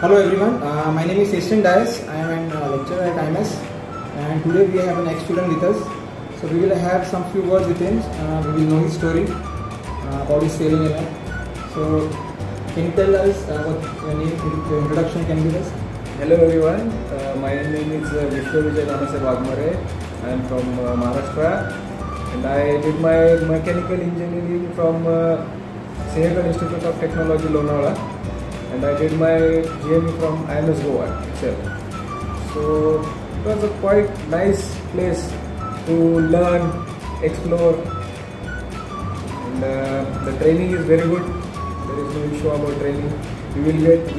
Hello everyone, my name is Eastern Dias. I am a lecturer at IMS and today we have an ex-student with us. So we will have some few words with him. We will know his story about his sailing event. So can you tell us what your name, your introduction can give us? Hello everyone, my name is Vishwavijay Nanase Wagmare. I am from Maharashtra and I did my mechanical engineering from Sinekar Institute of Technology, Lonavala, and I did my GME from IMS Goa itself. So it was a quite nice place to learn, explore, and the training is very good. There is no issue about training. You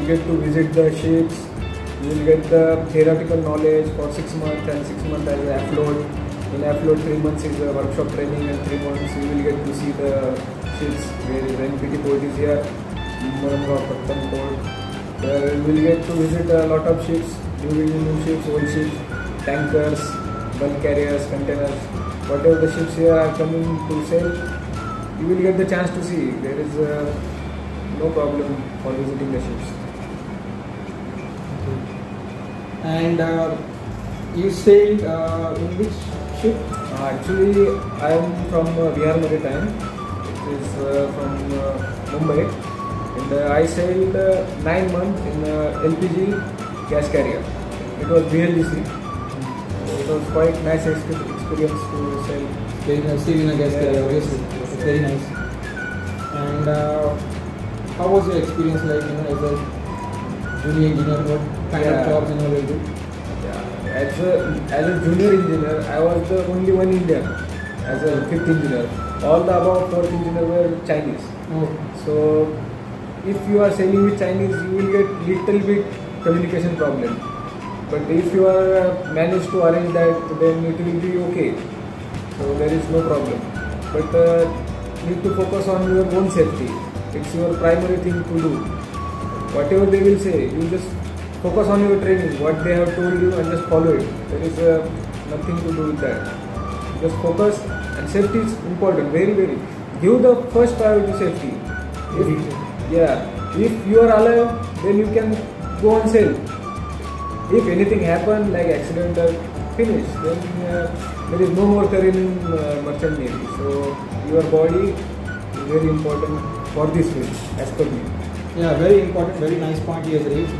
get to visit the ships. You will get the theoretical knowledge for 6 months, and 6 months as an afloat. In afloat, 3 months is a workshop training, and 3 months you will get to see the ships where NPT port is here, Pattan port. You will get to visit a lot of ships, new ships, old ships, tankers, bulk carriers, containers. Whatever the ships here are coming to sail, you will get the chance to see. There is no problem for visiting the ships. And you sailed in which ship? Actually, I am from Vihar Maritime. It is from Mumbai, and I sailed 9 months in LPG gas carrier. It was VLGC. It was quite nice experience to sail. Very nice, sail in a gas carrier, obviously. It's very nice. And how was your experience like, as a junior engineer? What kind of jobs will you do? As a junior engineer, I was the only one Indian as a 5th engineer. All the above 4th engineer were Chinese. Oh. So if you are sailing with Chinese, you will get little bit communication problem. But if you are managed to arrange that, then it will be okay. So there is no problem. But need to focus on your own safety. It's your primary thing to do. Whatever they will say, you just focus on your training, what they have told you, and just follow it. There is nothing to do with that. Just focus, and safety is important, very, very. Give the first priority safety. If you are alive, then you can go on sail. If anything happen, like accident or finish, then there is no more career in merchant navy. So your body is very important for this field, as per me. Yeah, very important, very nice point you have raised.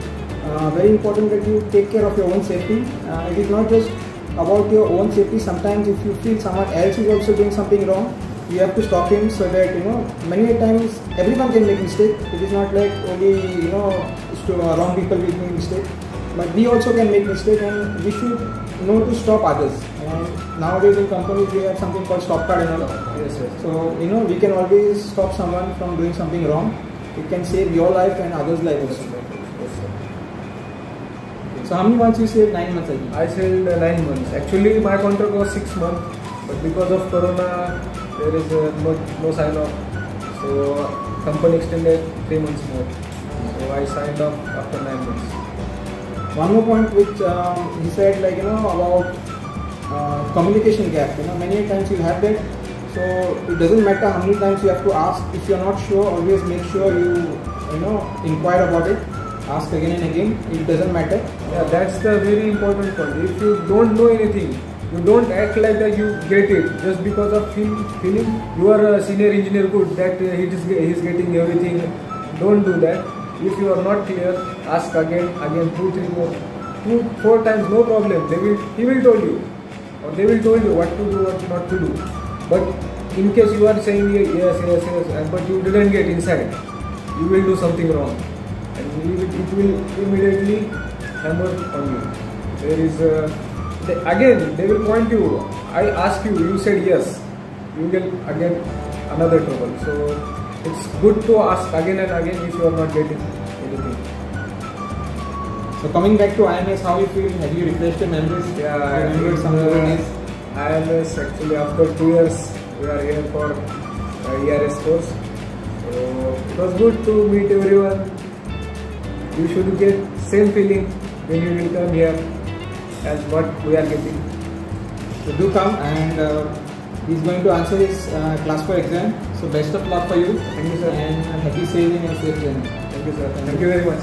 Very important that you take care of your own safety. It is not just about your own safety. Sometimes if you feel someone else is also doing something wrong, you have to stop him so that, many times everyone can make mistake. It is not like only, wrong people will make mistake. But we also can make mistake, and we should know to stop others. And nowadays in companies we have something called stop card and all. Yes. So, we can always stop someone from doing something wrong. It can save your life and others' life also. So how many months you sailed? 9 months again? I sailed 9 months. Actually my contract was 6 months, but because of Corona there is no sign off. So company extended 3 months more. So I signed off after 9 months. One more point which he said, about communication gap. Many times you have that. So it doesn't matter how many times you have to ask. If you are not sure, always make sure you inquire about it. Ask again and again. It doesn't matter. Yeah, that's the very important point. If you don't know anything, you don't act like that you get it just because of feeling you are a senior engineer good that he is getting everything. Don't do that. If you are not clear, ask again, 2, 3 more, 2, 4 times, no problem. He will tell you, or they will tell you what to do, what not to do. But in case you are saying yes, but you didn't get inside, you will do something wrong, and it will immediately hammer on you. There is again they will point you. I ask you, you said yes, you will again another trouble. So it's good to ask again and again if you are not getting anything. So coming back to IMS, how you feel? Have you refreshed your memories? Yeah, I remembered some of the days. IMS actually after 2 years we are here for ERS course. So it was good to meet everyone. You should get same feeling when you will come here as what we are getting. So do come, and he's going to answer his class 4 exam. So best of luck for you. Thank you, sir. And happy sailing and safe journey. Thank you, sir. Thank you very much.